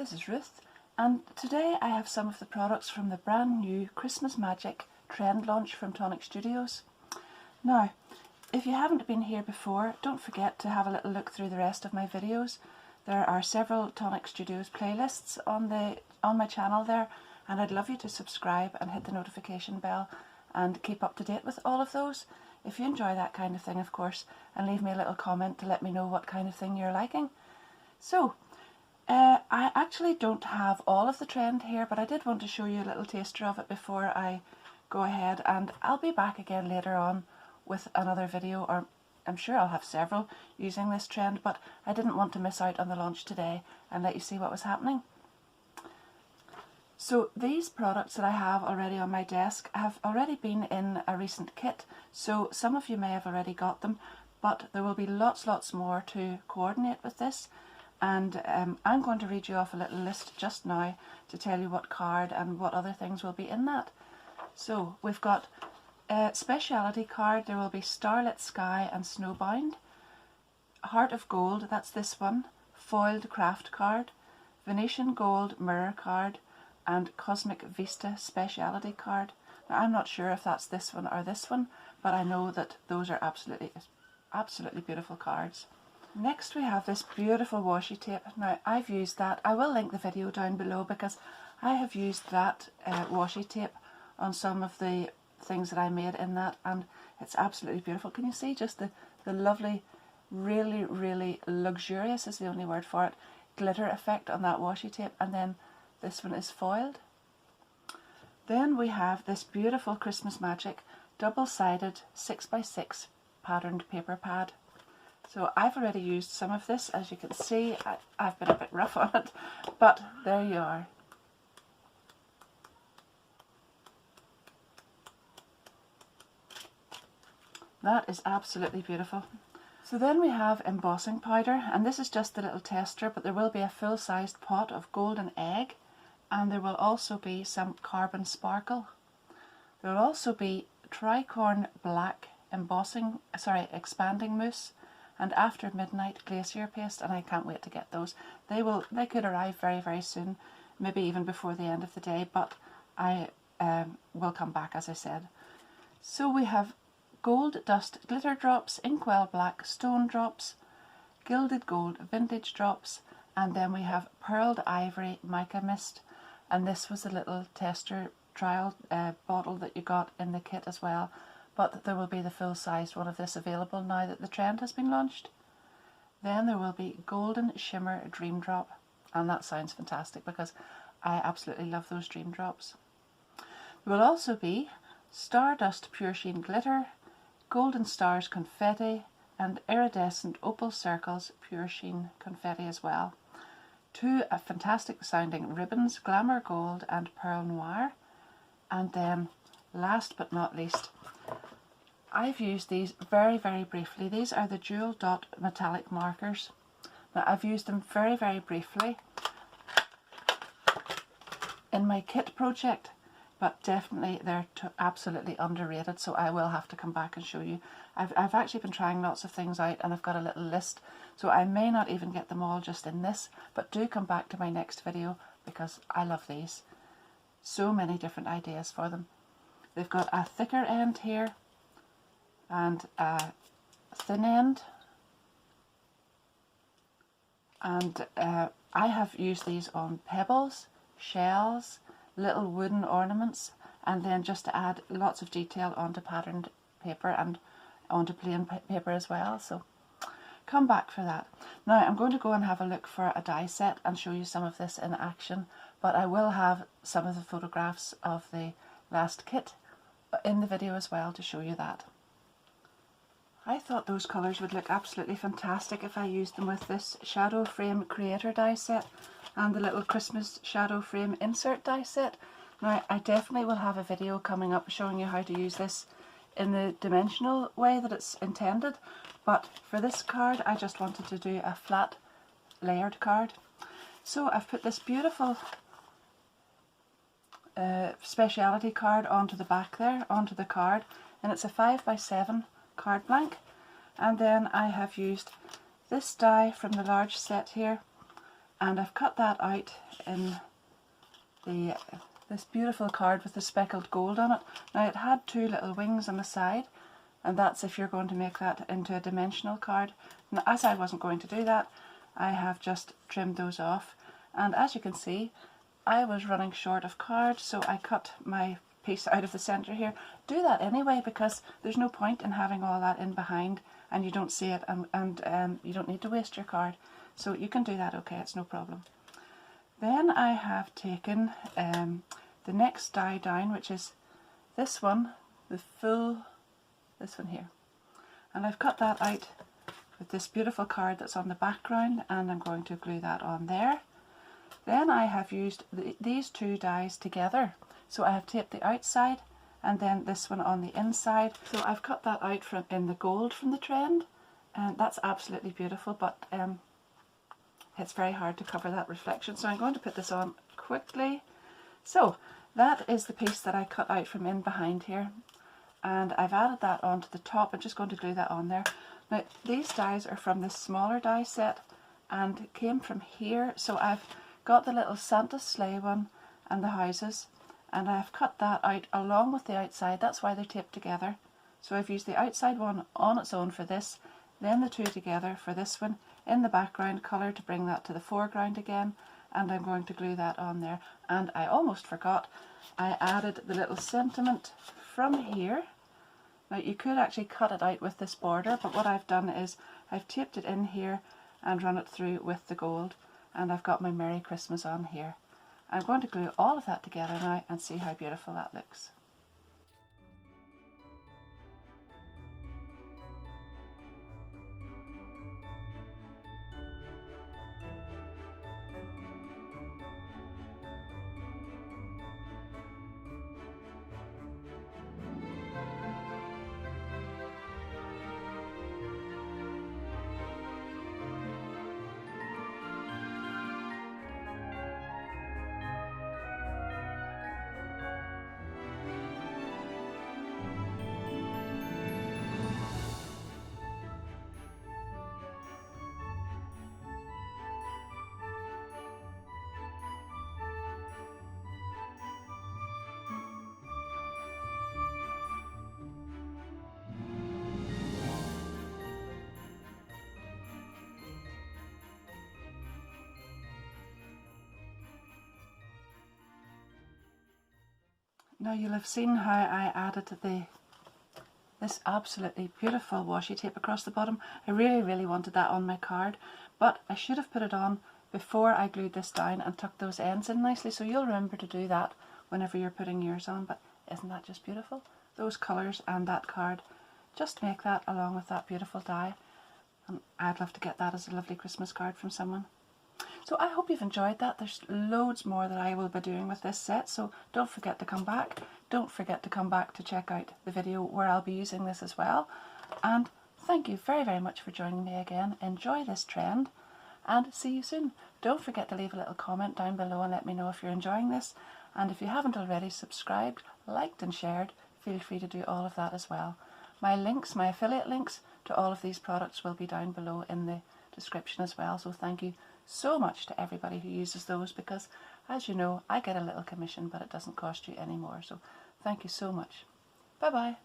this is Ruth, and today I have some of the products from the brand new Christmas Magic trend launch from Tonic Studios. Now, if you haven't been here before, don't forget to have a little look through the rest of my videos. There are several Tonic Studios playlists on my channel there, and I'd love you to subscribe and hit the notification bell and keep up to date with all of those. If you enjoy that kind of thing, of course, and leave me a little comment to let me know what kind of thing you're liking. So, I actually don't have all of the trend here, but I did want to show you a little taster of it before I go ahead, and I'll be back again later on with another video, or I'm sure I'll have several using this trend, but I didn't want to miss out on the launch today and let you see what was happening. So these products that I have already on my desk have already been in a recent kit, so some of you may have already got them, but there will be lots more to coordinate with this. And I'm going to read you off a little list just now to tell you what card and what other things will be in that. So we've got a speciality card. There will be Starlit Sky and Snowbound. Heart of Gold, that's this one. Foiled Craft card. Venetian Gold Mirror card. And Cosmic Vista Speciality card. Now I'm not sure if that's this one or this one, but I know that those are absolutely beautiful cards. Next we have this beautiful washi tape. Now I've used that. I will link the video down below because I have used that washi tape on some of the things that I made in that, and it's absolutely beautiful. Can you see just the lovely, really luxurious is the only word for it, glitter effect on that washi tape, and then this one is foiled. Then we have this beautiful Christmas Magic double-sided 6x6 patterned paper pad. So I've already used some of this, as you can see. I've been a bit rough on it, but there you are. That is absolutely beautiful. So then we have embossing powder, and this is just the little tester, but there will be a full-sized pot of golden egg, and there will also be some carbon sparkle. There will also be tricorn black expanding mousse, and After Midnight glacier paste, and I can't wait to get those. They could arrive very soon, maybe even before the end of the day, but I will come back, as I said. So we have gold dust glitter drops, inkwell black stone drops, gilded gold vintage drops, and then we have pearled ivory mica mist, and this was a little tester trial bottle that you got in the kit as well. But there will be the full-sized one of this available now that the trend has been launched. Then there will be Golden Shimmer Dream Drop, and that sounds fantastic because I absolutely love those dream drops. There will also be Stardust Pure Sheen Glitter, Golden Stars Confetti, and Iridescent Opal Circles Pure Sheen Confetti as well. Two fantastic sounding ribbons, Glamour Gold and Pearl Noir. And then, last but not least, I've used these very briefly. These are the Dual Dot metallic markers. Now I've used them very briefly in my kit project, but definitely they're absolutely underrated, so I will have to come back and show you. I've actually been trying lots of things out, and I've got a little list, so I may not even get them all just in this, but do come back to my next video because I love these. So many different ideas for them. They've got a thicker end here and a thin end, and I have used these on pebbles, shells, little wooden ornaments, and then just to add lots of detail onto patterned paper and onto plain paper as well, so come back for that. Now I'm going to go and have a look for a die set and show you some of this in action, but I will have some of the photographs of the last kit in the video as well to show you that. I thought those colours would look absolutely fantastic if I used them with this shadow frame creator die set and the little Christmas shadow frame insert die set. Now I definitely will have a video coming up showing you how to use this in the dimensional way that it's intended, but for this card I just wanted to do a flat layered card. So I've put this beautiful speciality card onto the back there, onto the card, and it's a 5x7 card blank, and then I have used this die from the large set here and I've cut that out in this beautiful card with the speckled gold on it. Now it had two little wings on the side, and that's if you're going to make that into a dimensional card. And as I wasn't going to do that, I have just trimmed those off, and as you can see I was running short of cards, so I cut my piece out of the centre here. Do that anyway, because there's no point in having all that in behind and you don't see it, and you don't need to waste your card, so you can do that, okay, it's no problem. Then I have taken the next die down, which is this one, this one here, and I've cut that out with this beautiful card that's on the background, and I'm going to glue that on there. Then I have used these two dies together, so I have taped the outside and then this one on the inside. So I've cut that out in the gold from the trend, and that's absolutely beautiful, but it's very hard to cover that reflection, so I'm going to put this on quickly. So that is the piece that I cut out from in behind here, and I've added that onto the top. I'm just going to glue that on there. Now these dies are from this smaller die set and came from here, so I've got the little Santa sleigh one and the houses, and I've cut that out along with the outside. That's why they're taped together. So I've used the outside one on its own for this, then the two together for this one in the background colour to bring that to the foreground again, and I'm going to glue that on there. And I almost forgot, I added the little sentiment from here. Now you could actually cut it out with this border, but what I've done is I've taped it in here and run it through with the gold, and I've got my Merry Christmas on here. I'm going to glue all of that together now and see how beautiful that looks. Now you'll have seen how I added this absolutely beautiful washi tape across the bottom. I really wanted that on my card, but I should have put it on before I glued this down and tucked those ends in nicely, so you'll remember to do that whenever you're putting yours on. But isn't that just beautiful? Those colours and that card just make that, along with that beautiful die, and I'd love to get that as a lovely Christmas card from someone. So I hope you've enjoyed that. There's loads more that I will be doing with this set, so don't forget to come back. Don't forget to come back to check out the video where I'll be using this as well. And thank you very much for joining me again. Enjoy this trend and see you soon. Don't forget to leave a little comment down below and let me know if you're enjoying this. And if you haven't already subscribed, liked and shared, feel free to do all of that as well. My links, my affiliate links to all of these products will be down below in the description as well, so thank you so much to everybody who uses those, because as you know I get a little commission, but it doesn't cost you any more, so thank you so much. Bye bye.